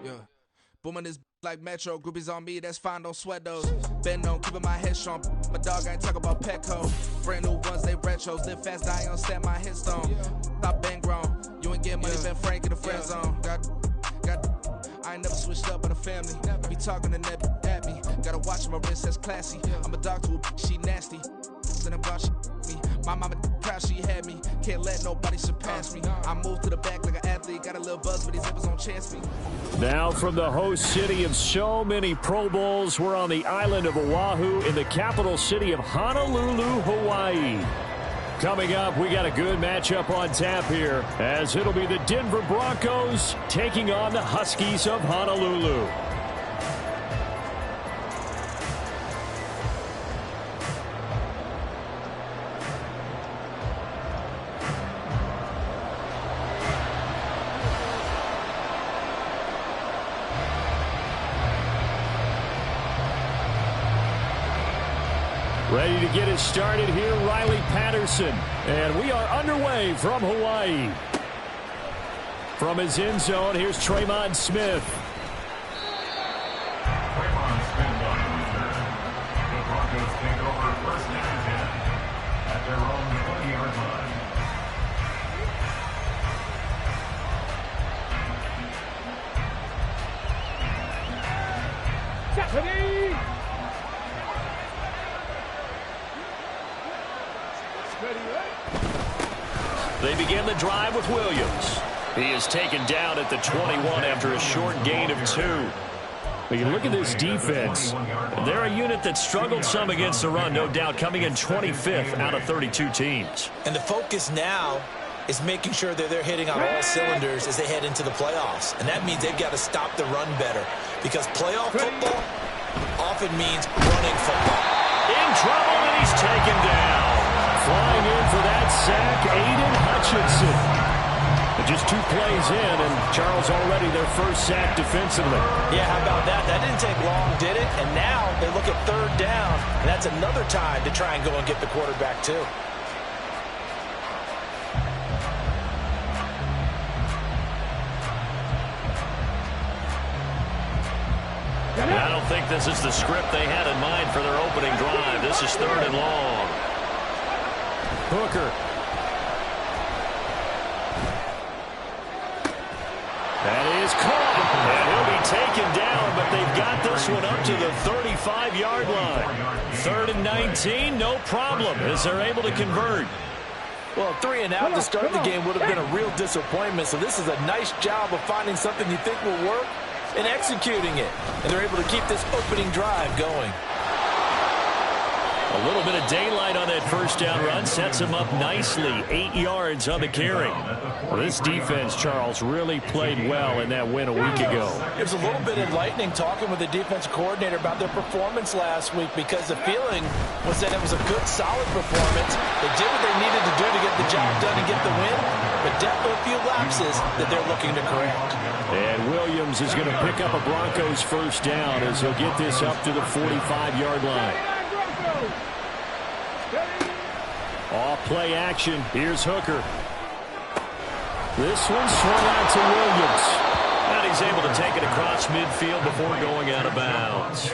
Yeah. Booming this like Metro, groupies on me, that's fine, don't sweat those. Been on, keeping my head strong. My dog ain't talk about Petco. Brand new ones, they retros. Live fast, die on stand my headstone. Stop been grown. You ain't getting money, been Frank in the friend zone. I ain't never switched up on the family. Be talking to Neb at me. Gotta watch my wrist, that's classy. I'm a dog to a she nasty. Then about she me. My mama proud she had me. Can't let nobody surpass me. I moved to the back like an athlete. Got a little buzz, but these zippers don't chance me. Now from the host city of so many Pro Bowls, we're on the island of Oahu in the capital city of Honolulu, Hawaii. Coming up, we got a good matchup on tap here, as it'll be the Denver Broncos taking on the Huskies of Honolulu. Ready to get it started here, Riley Patterson. And we are underway from Hawaii. From his end zone, here's Tremon Smith. Tremon Smith on the return. The Broncos take over first down and 10 at their own 20-yard line. They begin the drive with Williams. He is taken down at the 21 after a short gain of 2. But you look at this defense. They're a unit that struggled some against the run, no doubt, coming in 25th out of 32 teams. And the focus now is making sure that they're hitting on all cylinders as they head into the playoffs. And that means they've got to stop the run better, because playoff football often means running football. In trouble, and he's taken down. Flying in for that sack, Aiden Hutchinson. But just 2 plays in, and Charles already their first sack defensively. Yeah, how about that? That didn't take long, did it? And now they look at 3rd down, and that's another time to try and go and get the quarterback too. I don't think this is the script they had in mind for their opening drive. This is 3rd and long. Hooker. That is caught. And he'll be taken down, but they've got this one up to the 35-yard line. 3rd and 19, no problem, as they're able to convert. Well, 3 and out to start the game would have been a real disappointment, so this is a nice job of finding something you think will work and executing it. And they're able to keep this opening drive going. A little bit of daylight on that first down run sets him up nicely. 8 yards on the carry. Well, this defense, Charles, really played well in that win a week ago. It was a little bit enlightening talking with the defensive coordinator about their performance last week, because the feeling was that it was a good, solid performance. They did what they needed to do to get the job done and get the win, but definitely a few lapses that they're looking to correct. And Williams is going to pick up a Broncos first down as he'll get this up to the 45-yard line. Off play action. Here's Hooker. This one swung out to Williams. And he's able to take it across midfield before going out of bounds.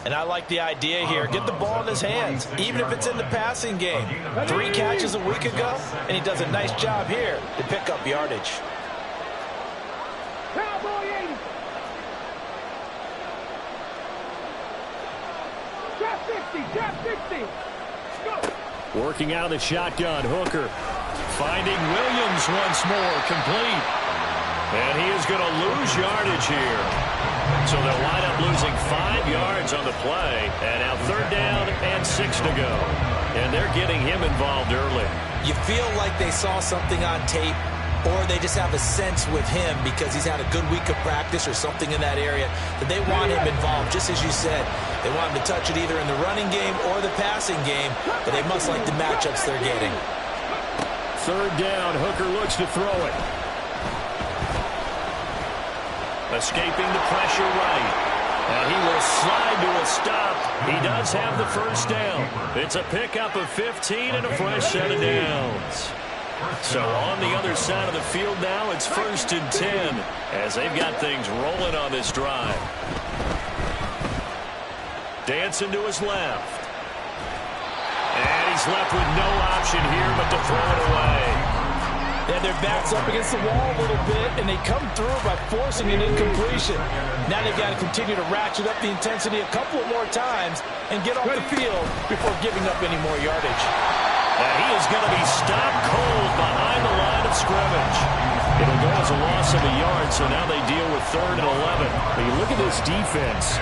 And I like the idea here. Get the ball in his hands, even if it's in the passing game. 3 catches a week ago, and he does a nice job here to pick up yardage. Working out of the shotgun, Hooker. Finding Williams once more, complete. And he is going to lose yardage here. So they'll wind up losing 5 yards on the play. And now 3rd down and 6 to go. And they're getting him involved early. You feel like they saw something on tape, or they just have a sense with him because he's had a good week of practice or something in that area that they want him involved, just as you said. They want him to touch it either in the running game or the passing game, but they must like the matchups they're getting. 3rd down, Hooker looks to throw it. Escaping the pressure right. And he will slide to a stop. He does have the first down. It's a pickup of 15 and a fresh set of downs. So on the other side of the field now, it's 1st and 10 as they've got things rolling on this drive. Dancing to his left. And he's left with no option here but to throw it away. They have their backs up against the wall a little bit, and they come through by forcing an incompletion. Now they've got to continue to ratchet up the intensity a couple of more times and get off the field before giving up any more yardage. And he is going to be stopped cold behind the line of scrimmage. It'll go as a loss of a yard, so now they deal with 3rd and 11. But you look at this defense.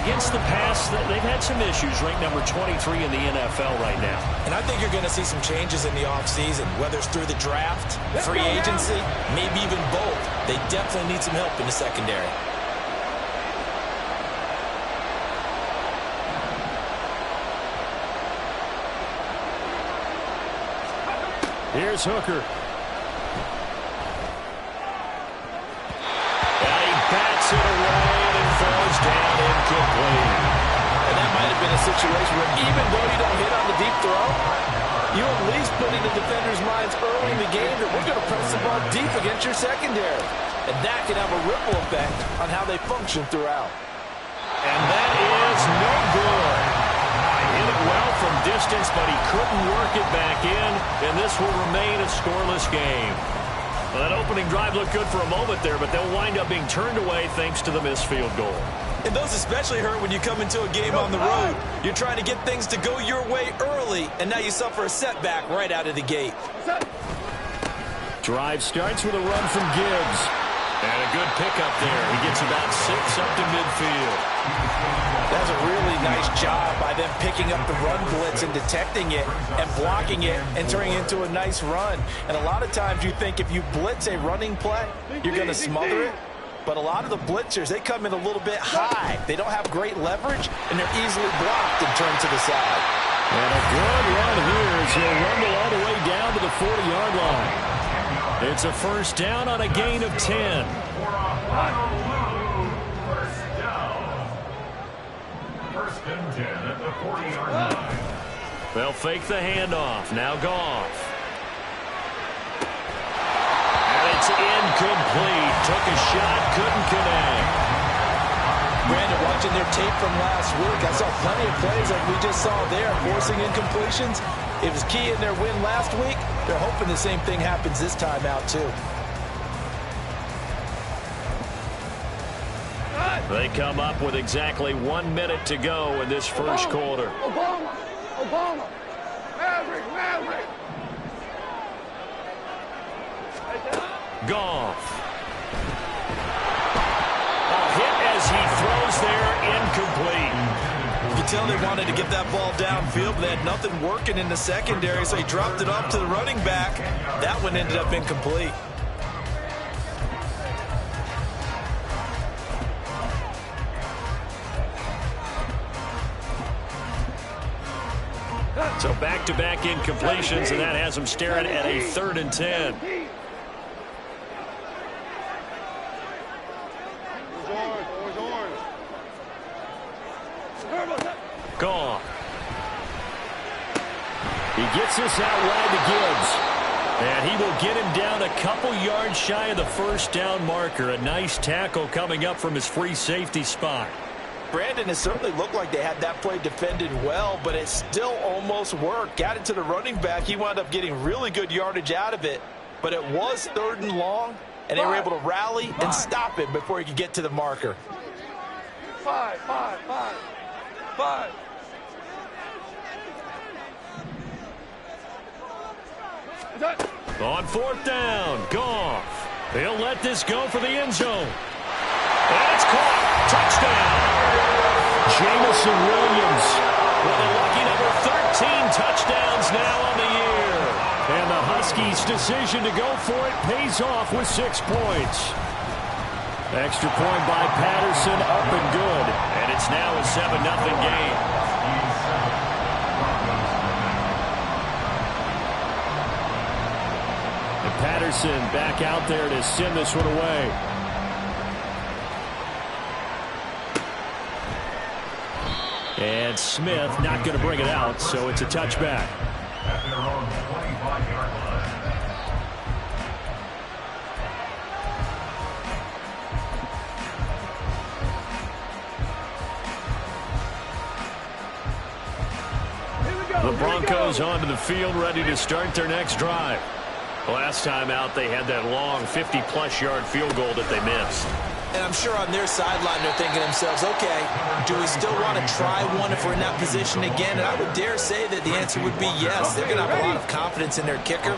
Against the pass, they've had some issues, ranked number 23 in the NFL right now. And I think you're going to see some changes in the offseason, whether it's through the draft, free agency, maybe even both. They definitely need some help in the secondary. Here's Hooker. And he bats it away and it falls down incomplete. And that might have been a situation where even though you don't hit on the deep throw, you at least put in the defender's minds early in the game that we're going to press the ball deep against your secondary. And that can have a ripple effect on how they function throughout. And that is no good. Hit it well from distance, but he couldn't work it back in, and this will remain a scoreless game. Well, that opening drive looked good for a moment there, but they'll wind up being turned away thanks to the missed field goal. And those especially hurt when you come into a game on the road. You're trying to get things to go your way early, and now you suffer a setback right out of the gate. Drive starts with a run from Gibbs. And a good pickup there. He gets about 6 up to midfield. That's a really nice job by them picking up the run blitz and detecting it and blocking it and turning it into a nice run. And a lot of times you think if you blitz a running play, you're going to smother it. But a lot of the blitzers, they come in a little bit high. They don't have great leverage, and they're easily blocked and turned to the side. And a good run here as he'll rumble all the way down to the 40-yard line. It's a first down on a gain of 10. First and 10 at the 40-yard line. They'll fake the handoff. Now Goff. And it's incomplete. Took a shot, couldn't connect. Brandon, watching their tape from last week, I saw plenty of plays like we just saw there, forcing incompletions. It was key in their win last week. They're hoping the same thing happens this time out, too. They come up with exactly 1 minute to go in this first quarter. Obama. Maverick. Goff. A hit as he throws there, incomplete. You can tell they wanted to get that ball downfield, but they had nothing working in the secondary, so he dropped it off to the running back. That one ended up incomplete. So back-to-back incompletions, and that has them staring at a 3rd and 10. Goff. He gets this out wide to Gibbs. And he will get him down a couple yards shy of the first down marker. A nice tackle coming up from his free safety spot. Brandon, it certainly looked like they had that play defended well, but it still almost worked. Got it to the running back. He wound up getting really good yardage out of it, but it was 3rd and long, and they were able to rally and stop him before he could get to the marker. Five. On 4th down, Goff. He'll let this go for the end zone. And it's caught. Touchdown. Jamison Williams with a lucky number 13 touchdowns now on the year. And the Huskies' decision to go for it pays off with 6 points. Extra point by Patterson, up and good. And it's now a 7-0 game. And Patterson back out there to send this one away. And Smith not going to bring it out, so it's a touchback. At their own 25-yard line. The Broncos onto the field, ready to start their next drive. Last time out, they had that long 50-plus yard field goal that they missed. And I'm sure on their sideline they're thinking to themselves, okay, do we still want to try one if we're in that position again? And I would dare say that the answer would be yes. They're going to have a lot of confidence in their kicker.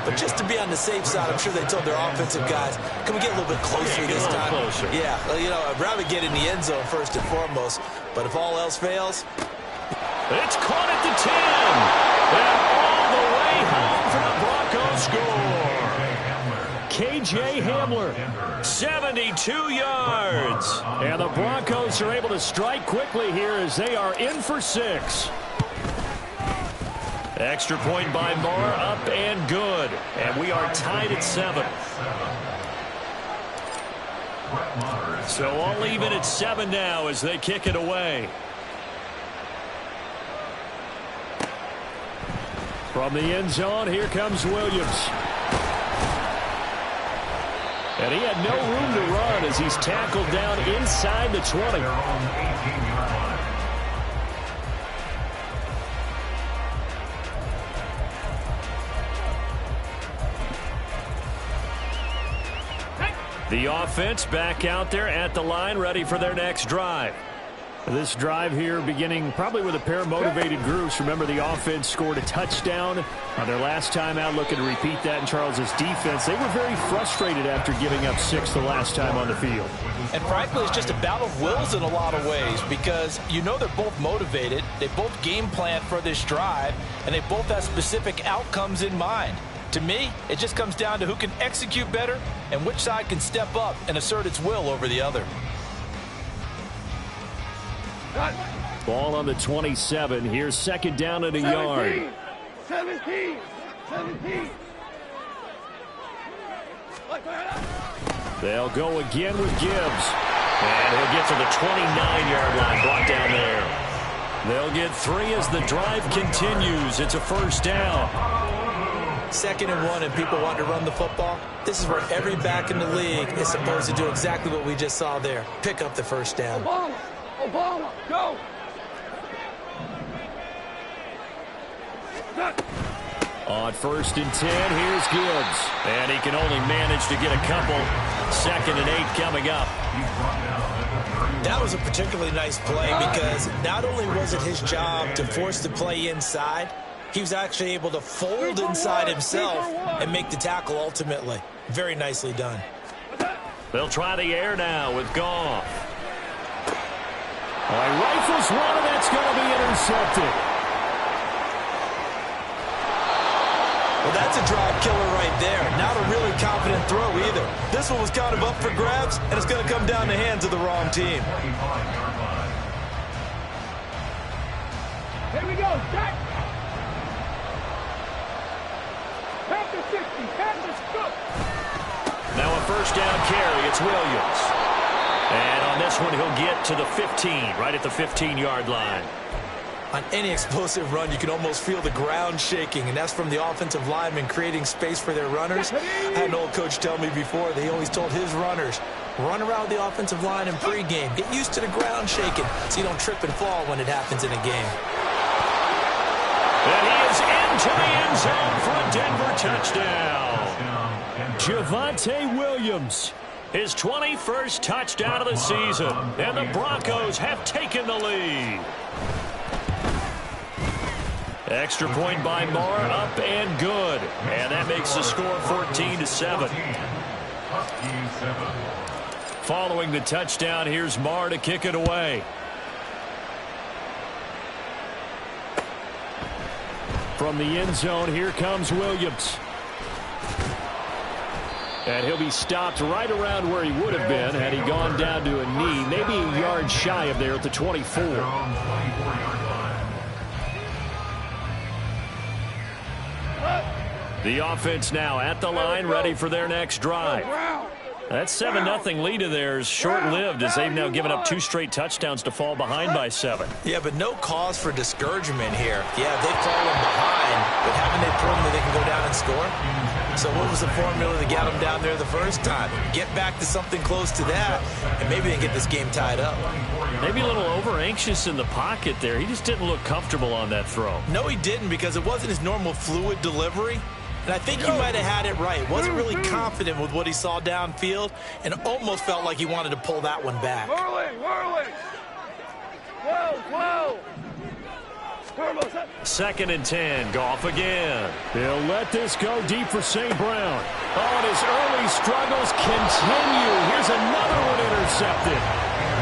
But just to be on the safe side, I'm sure they told their offensive guys, can we get a little bit closer this time? Closer. Yeah, well, you know, I'd rather get in the end zone first and foremost. But if all else fails... It's caught at the 10. And all the way home for the Broncos score. K.J. Hamler, 72 yards. And the Broncos are able to strike quickly here as they are in for 6. Extra point by Moore, up and good. And we are tied at 7. So all even at 7 now as they kick it away. From the end zone, here comes Williams. And he had no room to run as he's tackled down inside the 20. The offense back out there at the line, ready for their next drive. This drive here beginning probably with a pair of motivated groups. Remember, the offense scored a touchdown on their last time out, looking to repeat that in Charles's defense. They were very frustrated after giving up 6 the last time on the field. And frankly, it's just a battle of wills in a lot of ways because you know they're both motivated. They both game plan for this drive, and they both have specific outcomes in mind. To me, it just comes down to who can execute better and which side can step up and assert its will over the other. Ball on the 27. Here's second down at a yard. 17. They'll go again with Gibbs. And he'll get to the 29-yard line, brought down there. They'll get 3 as the drive continues. It's a first down. 2nd and 1 and people want to run the football. This is where every back in the league is supposed to do exactly what we just saw there. Pick up the first down. Obama, go! On 1st and 10, here's Gibbs. And he can only manage to get a couple. 2nd and 8 coming up. That was a particularly nice play because not only was it his job to force the play inside, he was actually able to fold inside himself and make the tackle ultimately. Very nicely done. They'll try the air now with Goff. He rifles one, and that's going to be intercepted. Well, that's a drive killer right there. Not a really confident throw either. This one was kind of up for grabs, and it's going to come down the hands of the wrong team. Here we go, Jack! Pass the 60, pass the scoop! Now a first down carry. It's Williams. And on this one, he'll get to the 15, right at the 15-yard line. On any explosive run, you can almost feel the ground shaking, and that's from the offensive linemen creating space for their runners. I had an old coach tell me before that he always told his runners, run around the offensive line in pregame. Get used to the ground shaking so you don't trip and fall when it happens in a game. And he is into the end zone for a Denver touchdown. Javonte Williams, his 21st touchdown of the season, and the Broncos have taken the lead. Extra point by Moore, up and good. And that makes the score 14-7. Following the touchdown, here's Moore to kick it away. From the end zone, here comes Williams. And he'll be stopped right around where he would have been had he gone down to a knee, maybe a yard shy of there at the 24. The offense now at the line, ready for their next drive. That 7-0 lead of theirs short-lived as they've now given up 2 straight touchdowns to fall behind by 7. Yeah, but no cause for discouragement here. Yeah, they've fallen behind, but haven't they proven that they can go down and score? So what was the formula to get him down there the first time? Get back to something close to that, and maybe they get this game tied up. Maybe a little over-anxious in the pocket there. He just didn't look comfortable on that throw. No, he didn't, because it wasn't his normal fluid delivery. And I think he might have had it right. Wasn't really confident with what he saw downfield, and almost felt like he wanted to pull that one back. Whirling! Whoa! 2nd and 10. Goff again. He'll let this go deep for St. Brown. Oh, and his early struggles continue. Here's another one intercepted.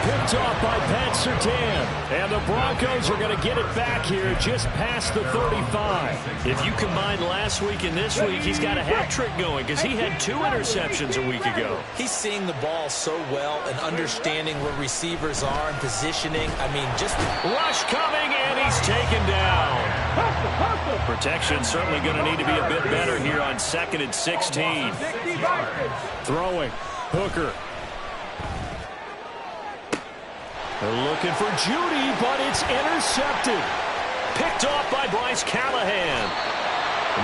Picked off by Pat Surtain. And the Broncos are going to get it back here just past the 35. If you combine last week and this week, he's got a hat trick going because he had 2 interceptions a week ago. He's seeing the ball so well and understanding where receivers are and positioning. I mean, just rush coming, and he's taken down. Protection certainly going to need to be a bit better here on 2nd and 16. Throwing. Hooker. They're looking for Judy, but it's intercepted. Picked off by Bryce Callahan.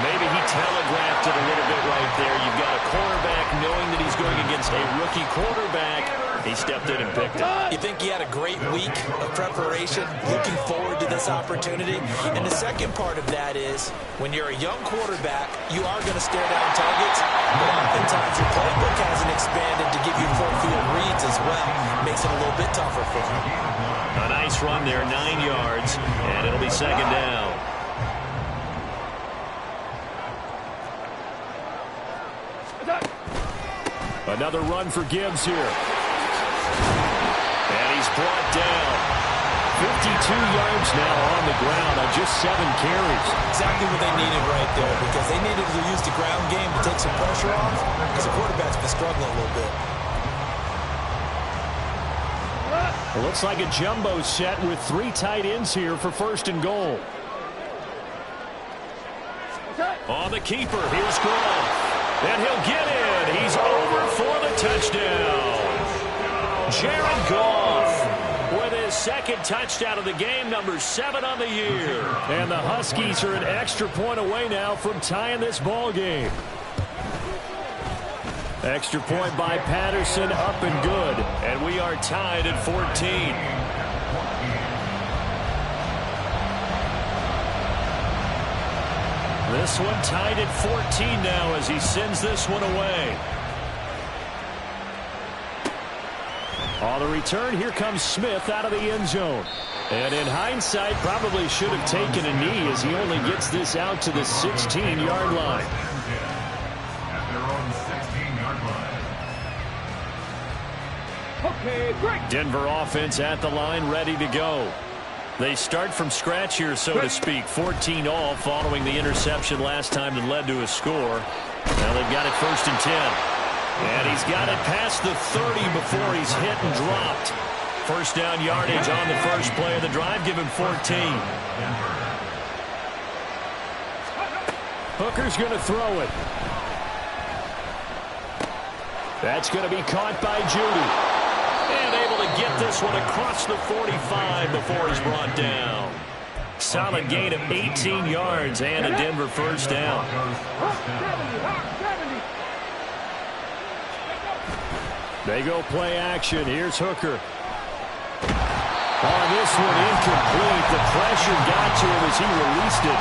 Maybe he telegraphed it a little bit right there. You've got a cornerback knowing that he's going against a rookie quarterback. He stepped in and picked it. You think he had a great week of preparation, looking forward to this opportunity? And the second part of that is, when you're a young quarterback, you are going to stare down targets, but oftentimes your playbook hasn't expanded to give you full field reads as well. Makes it a little bit tougher for him. A nice run there, 9 yards, and it'll be 2nd down. Another run for Gibbs here. And he's brought down. 52 yards now on the ground on just 7 carries. Exactly what they needed right there, because they needed to use the ground game to take some pressure off, because the quarterback's been struggling a little bit. It looks like a jumbo set with 3 tight ends here for 1st and goal. On the keeper, here's Goff. And he'll get in. He's over for the touchdown. Jared Goff with his 2nd touchdown of the game, number 7 on the year. And the Huskies are an extra point away now from tying this ball game. Extra point by Patterson, up and good. And we are tied at 14. This one tied at 14 now as he sends this one away. On the return, here comes Smith out of the end zone. And in hindsight, probably should have taken a knee as he only gets this out to the 16-yard line. At their own 16-yard line. Okay, great. Denver offense at the line, ready to go. They start from scratch here, so to speak. 14 all following the interception last time that led to a score. Now they've got it 1st and 10. And he's got it past the 30 before he's hit and dropped. 1st down yardage on the first play of the drive. Give him 14. Hooker's going to throw it. That's going to be caught by Judy. And able to get this one across the 45 before he's brought down. Solid gain of 18 yards and a Denver 1st down. They go play action. Here's Hooker. On this one, incomplete. The pressure got to him as he released it.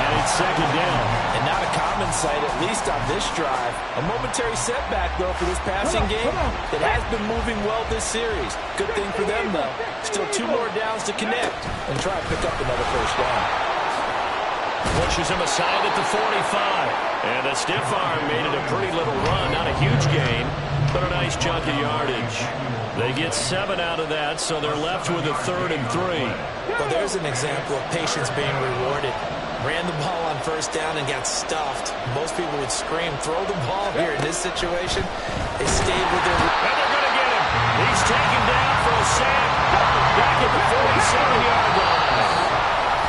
And it's 2nd down. And not a common sight, at least on this drive. A momentary setback, though, for this passing game that has been moving well this series. Good thing for them, though. Still 2 more downs to connect and try to pick up another 1st down. Pushes him aside at the 45. And a stiff arm made it a pretty little run. Not a huge gain, but a nice chunk of yardage. They get 7 out of that, so they're left with a 3rd and 3. Well, there's an example of patience being rewarded. Ran the ball on 1st down and got stuffed. Most people would scream, throw the ball here. In this situation, they stayed with their... And they're going to get him. He's taken down for a sack. Back at the 47-yard line.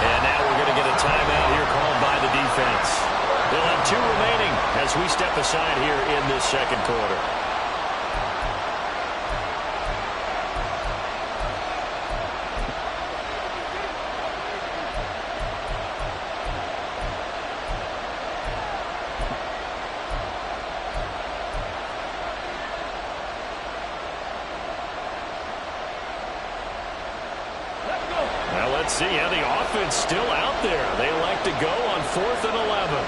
And now we're going to get a timeout here called by the defense. They'll have 2 remaining as we step aside here in this 2nd quarter. And let's see, yeah, the offense still out there. They like to go on 4th and 11.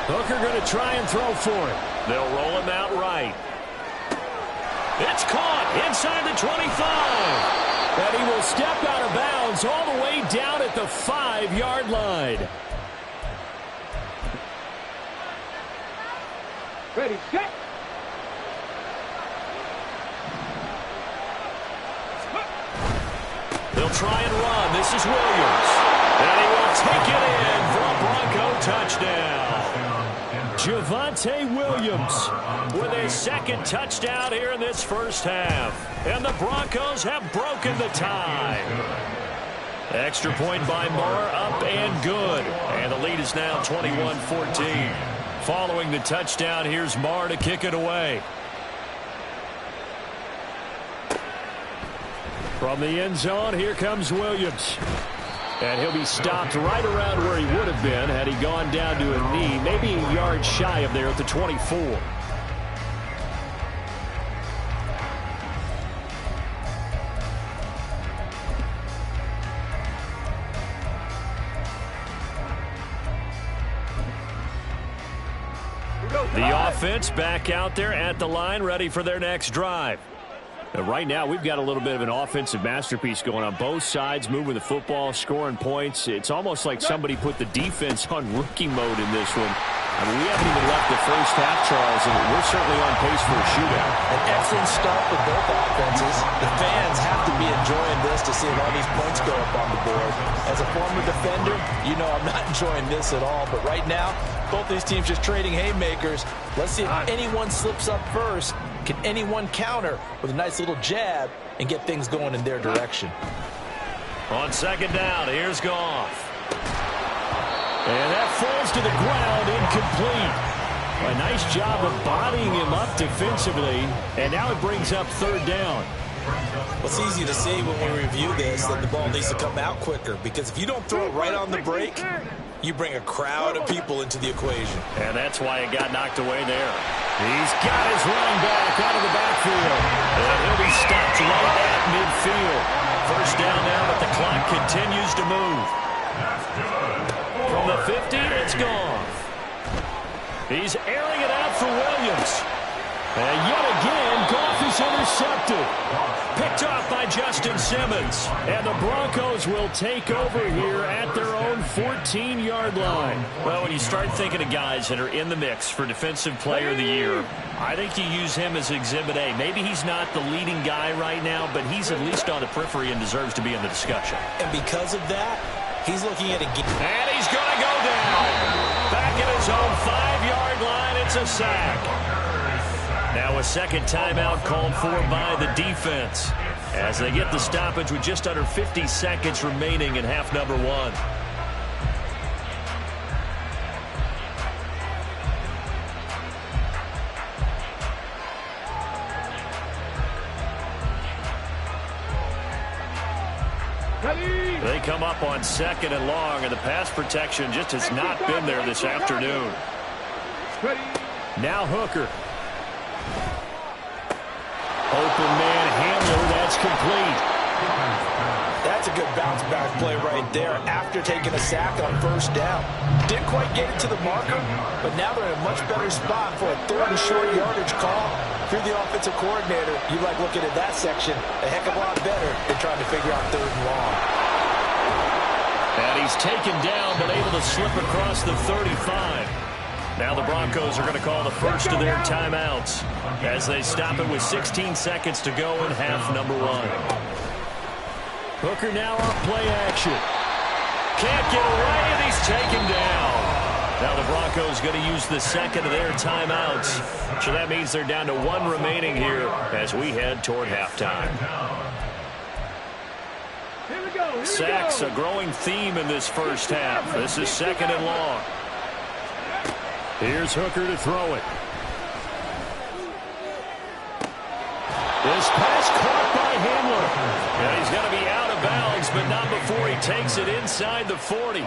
Hooker going to try and throw for it. They'll roll him out right. It's caught inside the 25. And he will step out of bounds all the way down at the 5-yard line. Ready, set. They'll try and run. This is Williams. And he will take it in for a Bronco touchdown. Javonte Williams with his second touchdown here in this first half. And the Broncos have broken the tie. Extra point by Marr, up and good. And the lead is now 21-14. Following the touchdown, here's Marr to kick it away. From the end zone, here comes Williams. And he'll be stopped right around where he would have been had he gone down to a knee, maybe a yard shy of there at the 24. The offense back out there at the line, ready for their next drive. Right now, we've got a little bit of an offensive masterpiece going on both sides, moving the football, scoring points. It's almost like somebody put the defense on rookie mode in this one. I mean, we haven't even left the first half, Charles, and we're certainly on pace for a shootout. An excellent start for both offenses. The fans have to be enjoying this to see all these points go up on the board. As a former defender, you know I'm not enjoying this at all. But right now, both these teams just trading haymakers. Let's see if anyone slips up first. Can anyone counter with a nice little jab and get things going in their direction? On second down, here's Goff. And that falls to the ground, incomplete. A nice job of bodying him up defensively. And now it brings up third down. Well, it's easy to see when we review this that the ball needs to come out quicker. Because if you don't throw it right on the break, you bring a crowd of people into the equation. And that's why it got knocked away there. He's got his running back out of the backfield. And he'll be stopped right at midfield. First down now, but the clock continues to move. From the 50, it's gone. He's airing it out for Williams. And yet again, Goff is intercepted. Picked off by Justin Simmons. And the Broncos will take over here at their own 14-yard line. Well, when you start thinking of guys that are in the mix for Defensive Player of the Year, I think you use him as Exhibit A. Maybe he's not the leading guy right now, but he's at least on the periphery and deserves to be in the discussion. And because of that, he's looking at a game. And he's going to go down. Back at his own 5-yard line, it's a sack. Now a second timeout called for by the defense as they get the stoppage with just under 50 seconds remaining in half number one. They come up on second and long, and the pass protection just has not been there this afternoon. Now Hooker. Open man Hamler, that's complete. That's a good bounce back play right there after taking a sack on first down. Didn't quite get it to the marker, but now they're in a much better spot for a third and short yardage call. If you're the offensive coordinator, you like looking at that section a heck of a lot better than trying to figure out third and long. And he's taken down, but able to slip across the 35. Now the Broncos are going to call the first of their timeouts as they stop it with 16 seconds to go in half number one. Hooker now on play action. Can't get away, and he's taken down. Now the Broncos going to use the second of their timeouts. So that means they're down to one remaining here as we head toward halftime. Sacks, a growing theme in this first half. This is second and long. Here's Hooker to throw it. This pass caught by Hamler. And he's going to be out of bounds, but not before he takes it inside the 40.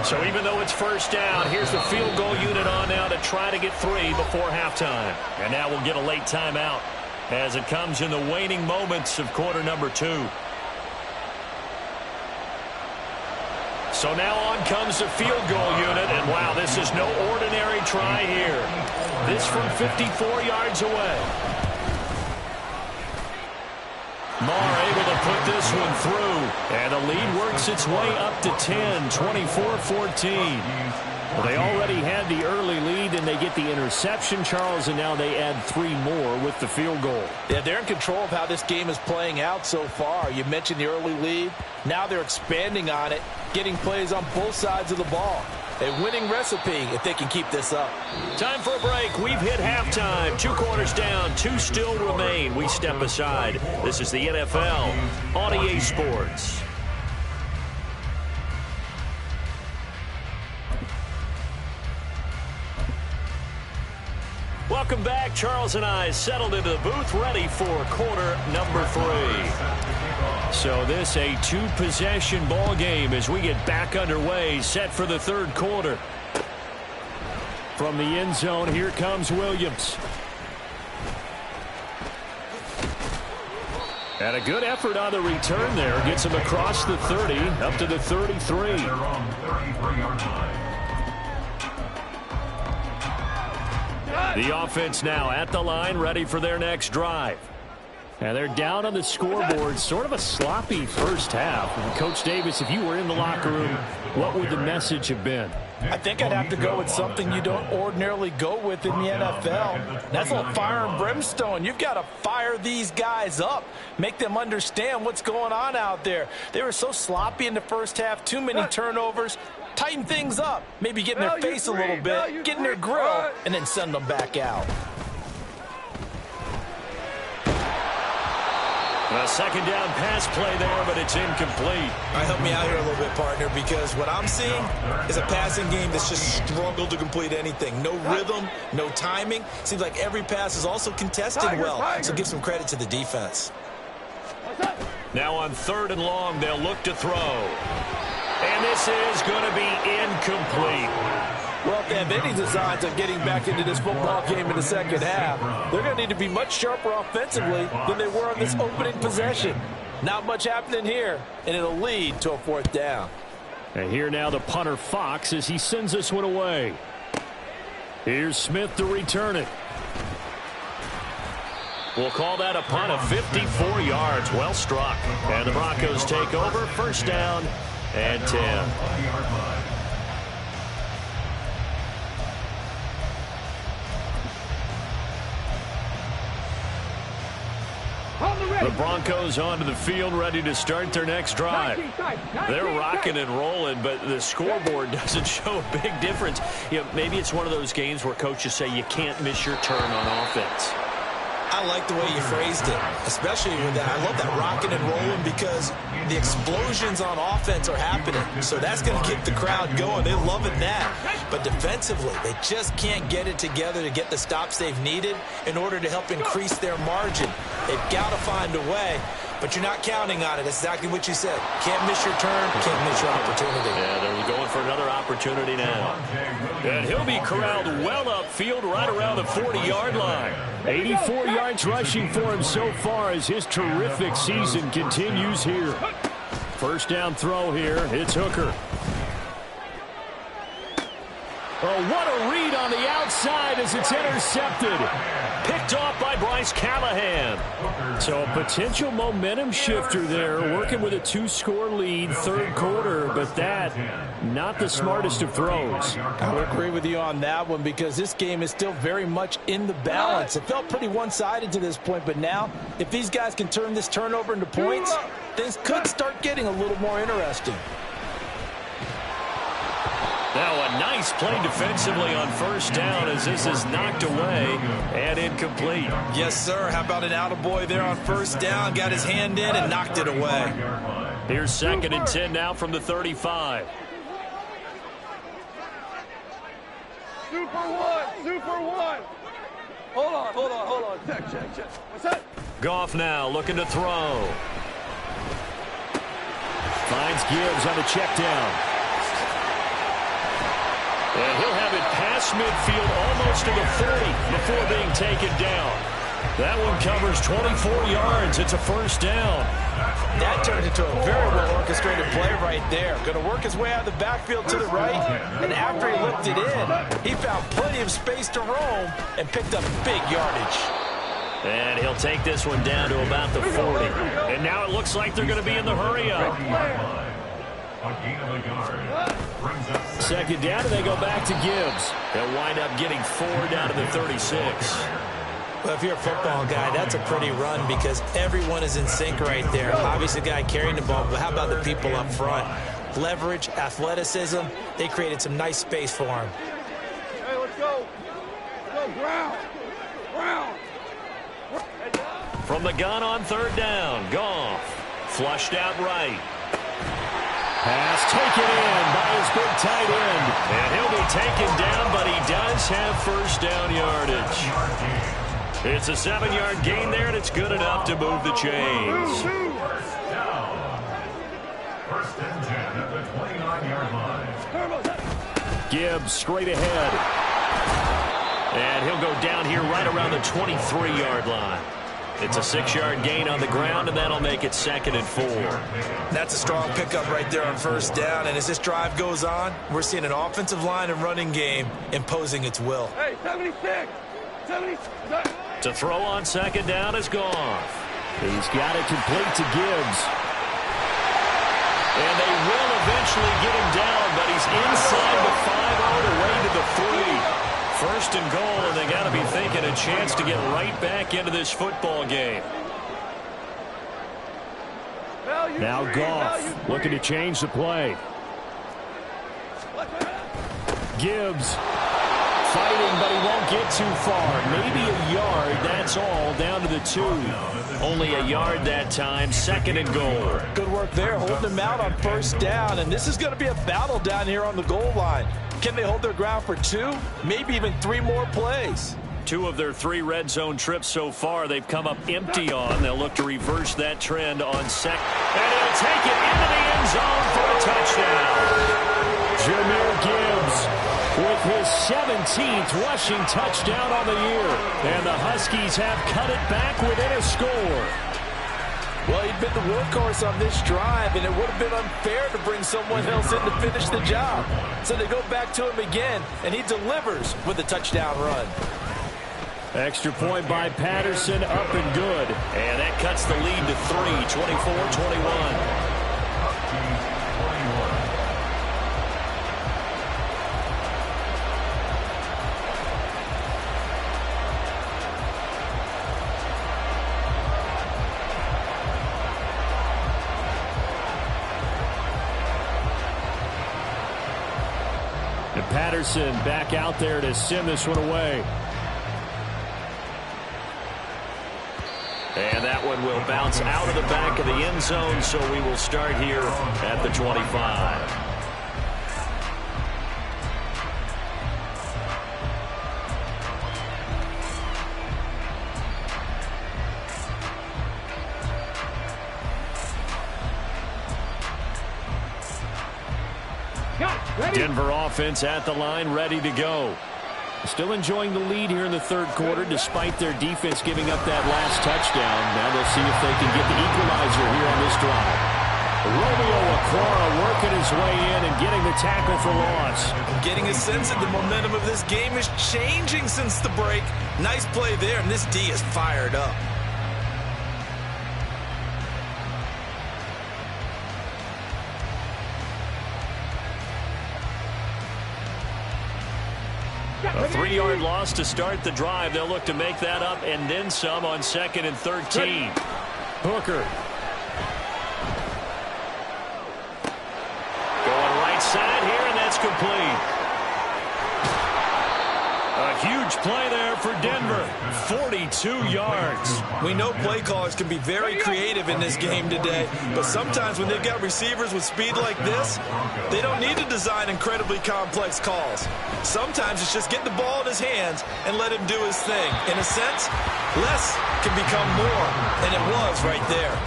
So even though it's first down, here's the field goal unit on now to try to get 3 before halftime. And now we'll get a late timeout as it comes in the waning moments of quarter number 2. So now on comes the field goal unit, and wow, this is no ordinary try here. This from 54 yards away. Marr able to put this one through, and the lead works its way up to 10, 24-14. Well, they already had the early lead, and they get the interception, Charles, and now they add 3 more with the field goal. Yeah, they're in control of how this game is playing out so far. You mentioned the early lead. Now they're expanding on it, getting plays on both sides of the ball. A winning recipe if they can keep this up. Time for a break. We've hit halftime. 2 quarters down, 2 still remain. We step aside. This is the NFL on EA Sports. Welcome back. Charles and I settled into the booth, ready for quarter number 3. So this a 2-possession ball game as we get back underway, set for the 3rd quarter. From the end zone, here comes Williams. And a good effort on the return there. Gets him across the 30, up to the 33. The offense now at the line, ready for their next drive. And they're down on the scoreboard. Sort of a sloppy first half. And Coach Davis, if you were in the locker room, what would the message have been? I think I'd have to go with something you don't ordinarily go with in the NFL. That's a little fire and brimstone. You've got to fire these guys up. Make them understand what's going on out there. They were so sloppy in the first half. Too many turnovers. Tighten things up. Maybe get in their face a little bit. Get in their grill. And then send them back out. A second down pass play there, but it's incomplete. All right, help me out here a little bit, partner, because what I'm seeing is a passing game that's just struggled to complete anything. No rhythm, no timing. Seems like every pass is also contested well, so give some credit to the defense. Now on 3rd and long, they'll look to throw. And this is going to be incomplete. Well, if they have any designs of getting back into this football game in the second half, they're going to need to be much sharper offensively than they were on this opening possession. Not much happening here, and it'll lead to a 4th down. And here now the punter Fox as he sends this one away. Here's Smith to return it. We'll call that a punt of 54 yards. Well struck. And the Broncos take over. 1st down and 10. The Broncos onto the field, ready to start their next drive. They're rocking and rolling, but the scoreboard doesn't show a big difference. You know, maybe it's one of those games where coaches say you can't miss your turn on offense. I like the way you phrased it, especially with that. I love that rocking and rolling because the explosions on offense are happening. So that's going to get the crowd going. They're loving that. But defensively, they just can't get it together to get the stops they've needed in order to help increase their margin. They've got to find a way, but you're not counting on it. That's exactly what you said. Can't miss your turn, can't miss your opportunity. Yeah, they're going for another opportunity now. And he'll be corralled well upfield right around the 40-yard line. 84 yards rushing for him so far as his terrific season continues here. 1st down throw here. It's Hooker. Oh, what a read on the outside as it's intercepted. Picked off by Bryce Callahan. So a potential momentum shifter there, working with a 2-score lead, 3rd quarter, but that, not the smartest of throws. I would agree with you on that one because this game is still very much in the balance. It felt pretty one-sided to this point, but now, if these guys can turn this turnover into points, things could start getting a little more interesting. Now a nice play defensively on 1st down as this is knocked away and incomplete. Yes, sir. How about an attaboy there on 1st down? Got his hand in and knocked it away. Here's 2nd and 10 now from the 35. Super one. Hold on. Check. What's that? Goff now looking to throw. Finds Gibbs on the check down. And he'll have it past midfield almost to the 40 before being taken down. That one covers 24 yards. It's a first down. That turned into a very well-orchestrated play right there. Going to work his way out of the backfield to the right, and after he looked it in, he found plenty of space to roam and picked up big yardage. And he'll take this one down to about the 40. And now it looks like they're going to be in the hurry-up. Second down, and they go back to Gibbs. They'll wind up getting 4 down to the 36. Well, if you're a football guy, that's a pretty run because everyone is in sync right there. Obviously, the guy carrying the ball, but how about the people up front? Leverage, athleticism, they created some nice space for him. Hey, let's go. Let's go, ground. Ground. From the gun on third down, Goff. Flushed out right. Pass taken in by his big tight end. And he'll be taken down, but he does have first down yardage. It's a 7-yard gain there, and it's good enough to move the chains. First and 10 at the 29-yard line. Gibbs straight ahead. And he'll go down here right around the 23-yard line. It's a 6-yard gain on the ground, and that'll make it 2nd and 4. That's a strong pickup right there on first down, and as this drive goes on, we're seeing an offensive line and running game imposing its will. Hey, 76. 76. To throw on second down is Goff. He's got it complete to Gibbs. And they will eventually get him down, but he's inside the 5 all the way to the 3. First and goal, and they got to be thinking a chance to get right back into this football game. Now Goff looking to change the play. Gibbs fighting, but he won't get too far. Maybe a yard, that's all, down to the 2. Only a yard that time, 2nd and goal. Good work there, holding them out on first down, and this is going to be a battle down here on the goal line. Can they hold their ground for 2, maybe even 3 more plays? 2 of their 3 red zone trips so far they've come up empty on. They'll look to reverse that trend on second. And he'll take it into the end zone for a touchdown. Jahmyr Gibbs with his 17th rushing touchdown on the year. And the Huskies have cut it back within a score. Well, he'd been the workhorse on this drive, and it would have been unfair to bring someone else in to finish the job. So they go back to him again, and he delivers with a touchdown run. Extra point by Patterson, up and good. And that cuts the lead to 3, 24-21. And Patterson back out there to send this one away. And that one will bounce out of the back of the end zone, so we will start here at the 25. Denver offense at the line, ready to go. Still enjoying the lead here in the third quarter, despite their defense giving up that last touchdown. Now they'll see if they can get the equalizer here on this drive. Romeo Okwara working his way in and getting the tackle for loss. I'm getting a sense that the momentum of this game is changing since the break. Nice play there, and this D is fired up. A 3-yard loss to start the drive. They'll look to make that up and then some on 2nd and 13. Hooker. Going right side here, and that's complete. A huge play there for Denver. 42 yards. We know play callers can be very creative in this game today, but sometimes when they've got receivers with speed like this, they don't need to design incredibly complex calls. Sometimes it's just get the ball in his hands and let him do his thing. In a sense, less can become more, and it was right there.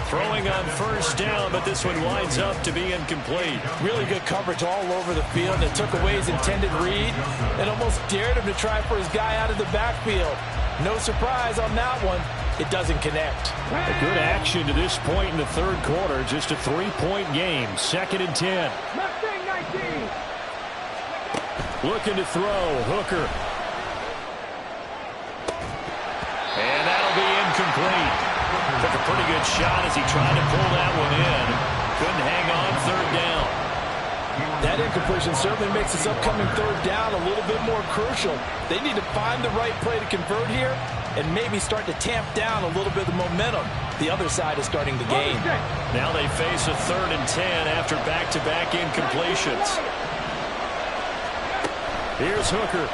Throwing on first down, but this one winds up to be incomplete. Really good coverage all over the field, and it took away his intended read and almost dared him to try for his guy out of the backfield. No surprise on that one. It doesn't connect. A good action to this point in the third quarter. Just a 3-point game. 2nd and 10. Looking to throw. Hooker. And that'll be incomplete. Took a pretty good shot as he tried to pull that one in. Couldn't hang on 3rd down. That incompletion certainly makes this upcoming 3rd down a little bit more crucial. They need to find the right play to convert here and maybe start to tamp down a little bit of the momentum the other side is starting to gain. Now they face a 3rd and 10 after back-to-back incompletions. Here's Hooker.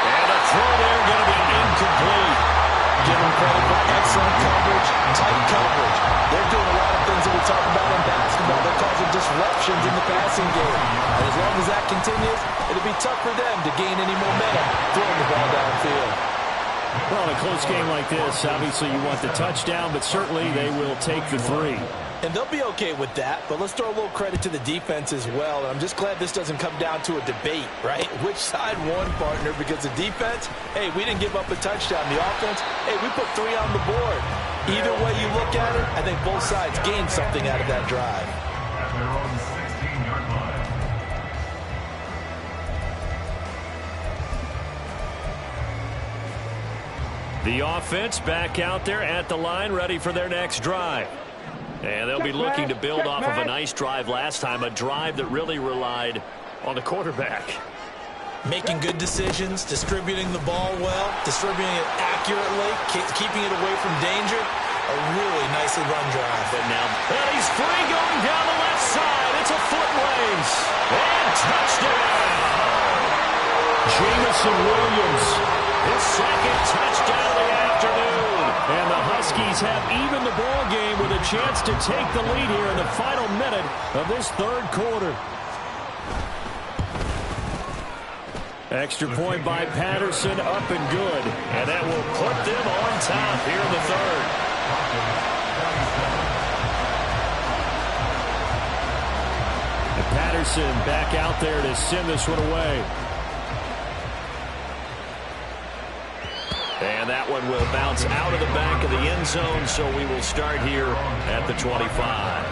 And a throw there going to be incomplete. Give them credit for excellent coverage, tight coverage. They're doing a lot of things that we talk about in basketball. They're causing disruptions in the passing game. And as long as that continues, it'll be tough for them to gain any momentum throwing the ball downfield. Well, in a close game like this, obviously you want the touchdown, but certainly they will take the 3. And they'll be okay with that, but let's throw a little credit to the defense as well. And I'm just glad this doesn't come down to a debate, right? Which side won, partner? Because the defense, hey, we didn't give up a touchdown. The offense, hey, we put 3 on the board. Either way you look at it, I think both sides gained something out of that drive. At their own 16-yard line. The offense back out there at the line, ready for their next drive. And they'll be looking to build off of a nice drive last time, a drive that really relied on the quarterback. Making good decisions, distributing the ball well, distributing it accurately, keeping it away from danger. A really nicely run drive. And he's free going down the left side. It's a foot race. And touchdown. Jamison Williams, his 2nd touchdown of the afternoon. And the Huskies have even the ball game with a chance to take the lead here in the final minute of this 3rd quarter. Extra point by Patterson, up and good. And that will put them on top here in the 3rd. And Patterson back out there to send this one away. And that one will bounce out of the back of the end zone, so we will start here at the 25.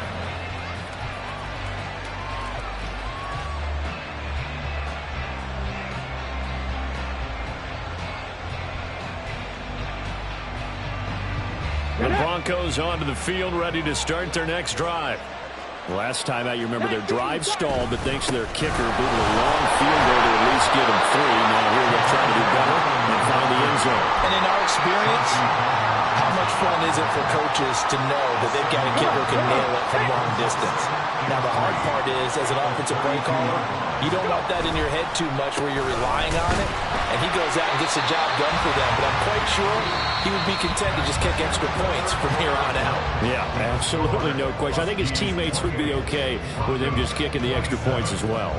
The Broncos onto the field, ready to start their next drive. Last time out, you remember their drive stalled, but thanks to their kicker, due to a long field goal to at least get them 3. Now here they're trying to do better and find the end zone. And in our experience, how much fun is it for coaches to know that they've got a kicker who can nail it from long distance? Now the hard part is, as an offensive play caller, you don't want that in your head too much where you're relying on it, and he goes out and gets the job done for them. But I'm quite sure he would be content to just kick extra points from here on out. Yeah, absolutely no question. I think his teammates would be okay with him just kicking the extra points as well.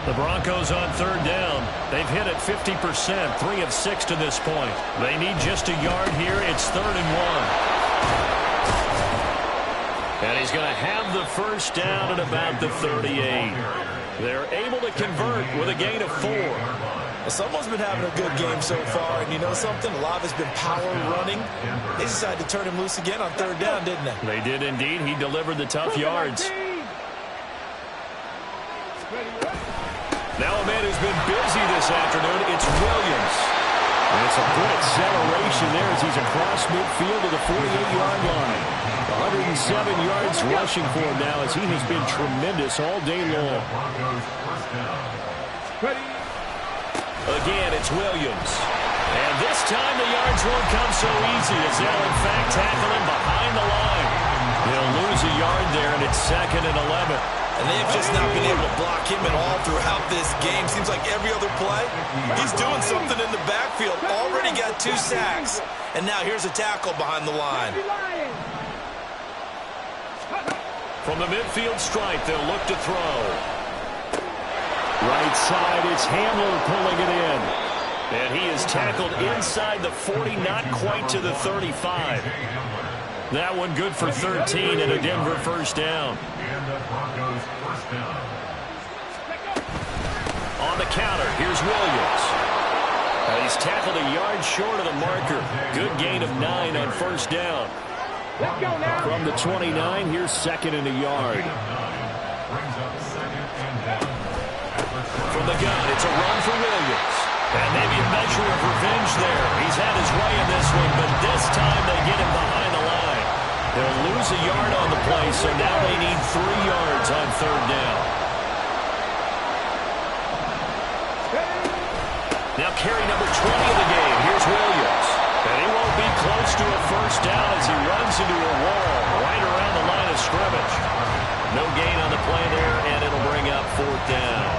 The Broncos on 3rd down. They've hit it 50%, 3 of 6 to this point. They need just a yard here. It's 3rd and 1. And he's going to have the first down at about the 38. They're able to convert with a gain of 4. Well, someone's been having a good game so far, and you know something? A lot has been power running. They decided to turn him loose again on 3rd down, didn't they? They did indeed. He delivered the tough yards. Now a man who's been busy this afternoon, it's Williams. And it's a good acceleration there as he's across midfield to the 48-yard line. 107 yards rushing for him now as he has been tremendous all day long. Again, it's Williams. And this time the yards won't come so easy as they'll in fact tackle him behind the line. He'll lose a yard there, and it's 2nd and 11. And they've just not been able to block him at all throughout this game. Seems like every other play, he's doing something in the backfield. Already got 2 sacks. And now here's a tackle behind the line. From the midfield stripe, they'll look to throw. Right side, it's Hamler pulling it in. And he is tackled inside the 40, not quite to the 35. That one good for 13 and a Denver first down. And the Broncos first down. On the counter, here's Williams. He's tackled a yard short of the marker. Good gain of 9 on first down. From the 29, here's second and a yard. Brings up second and down. From the gun, it's a run for Williams. And maybe a measure of revenge there. He's had his way in this one, but this time they get him behind the line. They'll lose a yard on the play, so now they need 3 yards on third down. Now carry number 20 of the game. Here's Williams. And he won't be close to a first down as he runs into a wall right around the line of scrimmage. No gain on the play there, and it'll bring up fourth down.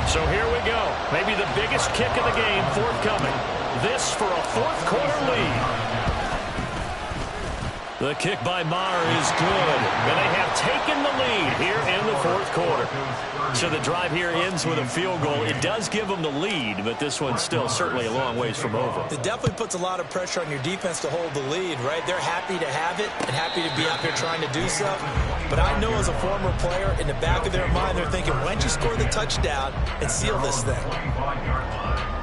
So here we go. Maybe the biggest kick of the game forthcoming. This for a fourth quarter lead. The kick by Maher is good. And they have taken the lead here in the fourth quarter. So the drive here ends with a field goal. It does give them the lead, but this one's still certainly a long ways from over. It definitely puts a lot of pressure on your defense to hold the lead, right? They're happy to have it and happy to be out there trying to do so. But I know as a former player, in the back of their mind, they're thinking, why don't you score the touchdown and seal this thing? 25-yard line.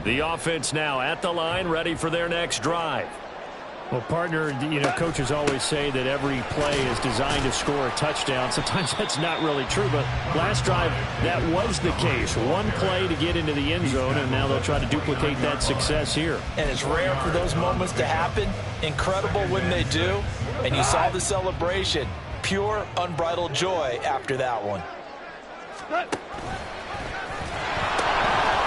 The offense now at the line, ready for their next drive. Well, partner, coaches always say that every play is designed to score a touchdown. Sometimes that's not really true, but last drive, that was the case. One play to get into the end zone, and now they'll try to duplicate that success here. And it's rare for those moments to happen. Incredible when they do. And you saw the celebration. Pure, unbridled joy after that one.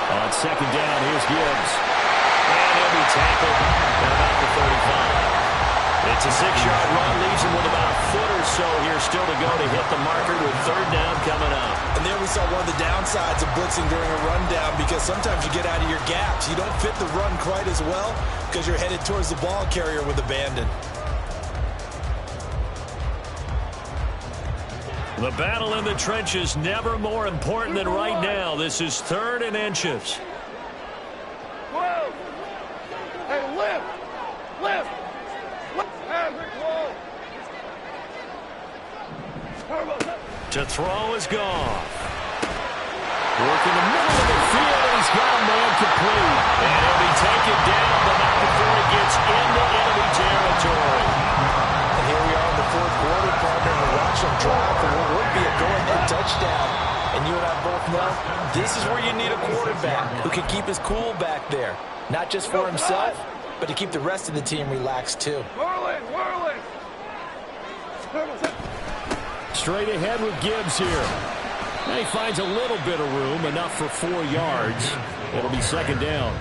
On second down, here's Gibbs. And he'll be tackled at about the 35. It's a 6-yard run, leaves him with about a foot or so here still to go to hit the marker with third down coming up. And there we saw one of the downsides of blitzing during a rundown, because sometimes you get out of your gaps. You don't fit the run quite as well because you're headed towards the ball carrier with abandon. The battle in the trenches never more important than right now. This is 3rd and inches. Whoa! Hey, lift! Lift! To throw is gone. Working the middle of the field, and he's got a man complete. And he'll be taken down, but not before he gets into enemy territory. And here we are in the fourth quarter, partner. We're watching them drive for what would be a go-ahead touchdown. And you and I both know this is where you need a quarterback who can keep his cool back there. Not just for himself, but to keep the rest of the team relaxed too. Whirling! Whirling! Straight ahead with Gibbs here. And he finds a little bit of room, enough for 4 yards. It'll be second down.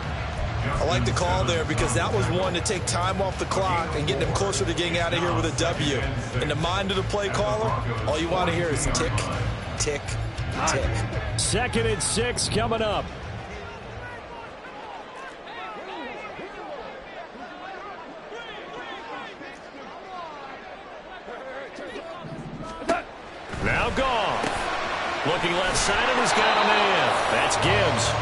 I like the call there because that was one to take time off the clock and get them closer to getting out of here with a W. In the mind of the play caller, all you want to hear is tick, tick, tick. 2nd and 6 coming up. Now gone. Looking left side, and he's got a man. That's Gibbs.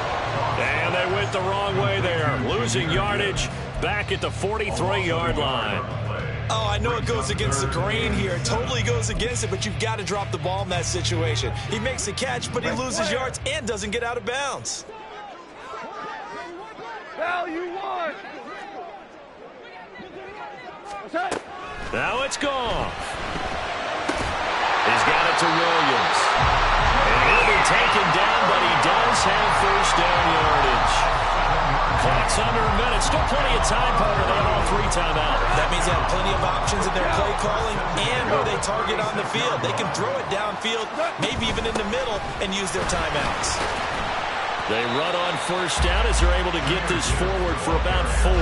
And they went the wrong way there. Losing yardage back at the 43-yard line. Oh, I know it goes against the grain here. It totally goes against it, but you've got to drop the ball in that situation. He makes the catch, but he loses yards and doesn't get out of bounds. Hell, you won! Now it's gone. He's got it to Williams. And he'll be taken down, but he does have first down yardage. Clock's under a minute. Still plenty of time, Parker. They have all 3 timeouts. That means they have plenty of options in their play calling and where they target on the field. They can throw it downfield, maybe even in the middle, and use their timeouts. They run on first down as they're able to get this forward for about 4.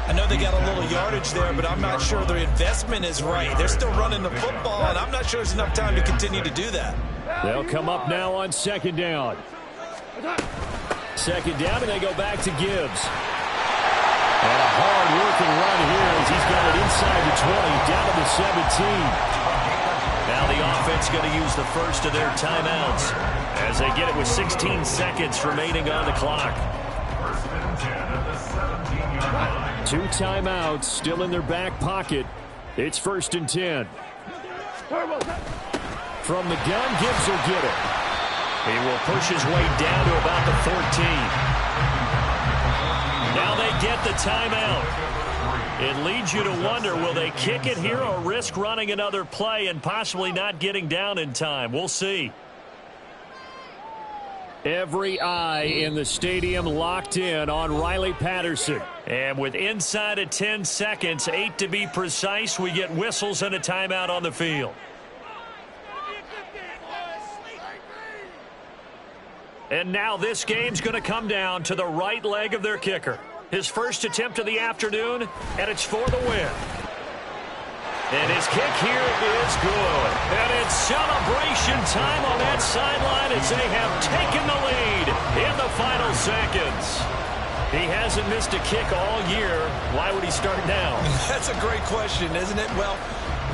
I know they got a little yardage there, but I'm not sure their investment is right. They're still running the football, and I'm not sure there's enough time to continue to do that. They'll come up now on second down. Second down, and they go back to Gibbs. And a hard-working run here as he's got it inside the 20, down to the 17. Now the offense going to use the first of their timeouts as they get it with 16 seconds remaining on the clock. First and 10 at the 17-yard line. 2 timeouts still in their back pocket. It's first and 10. From the gun, Gibbs will get it. He will push his way down to about the 14. Now they get the timeout. It leads you to wonder, will they kick it here or risk running another play and possibly not getting down in time? We'll see. Every eye in the stadium locked in on Riley Patterson. And with inside of 10 seconds, 8 to be precise, we get whistles and a timeout on the field. And now this game's going to come down to the right leg of their kicker. His first attempt of the afternoon, and it's for the win. And his kick here is good. And it's celebration time on that sideline as they have taken the lead in the final seconds. He hasn't missed a kick all year. Why would he start now? That's a great question, isn't it? Well,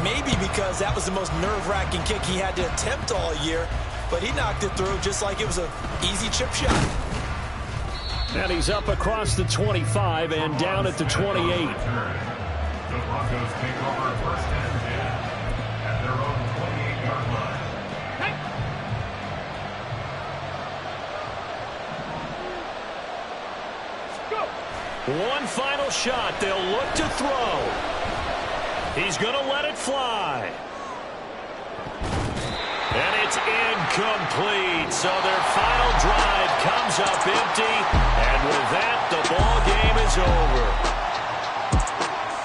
maybe because that was the most nerve-wracking kick he had to attempt all year. But he knocked it through just like it was an easy chip shot. And he's up across the 25 and down at the 28. The Broncos take over first and 10 at their own 28-yard line. One final shot. They'll look to throw. He's going to let it fly. And it's incomplete. So their final drive comes up empty. And with that, the ball game is over.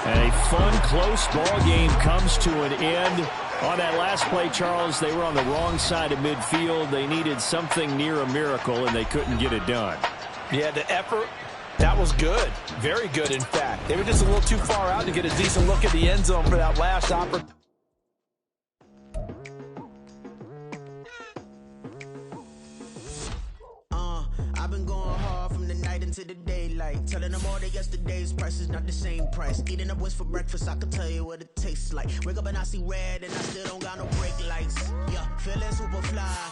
And a fun, close ball game comes to an end. On that last play, Charles, they were on the wrong side of midfield. They needed something near a miracle, and they couldn't get it done. Yeah, the effort, that was good. Very good, in fact. They were just a little too far out to get a decent look at the end zone for that last opportunity. I've been going hard from the night into the daylight, telling them all that yesterday's price is not the same price. Eating up wings for breakfast, I can tell you what it tastes like. Wake up and I see red and I still don't got no brake lights. Yeah, feeling super fly.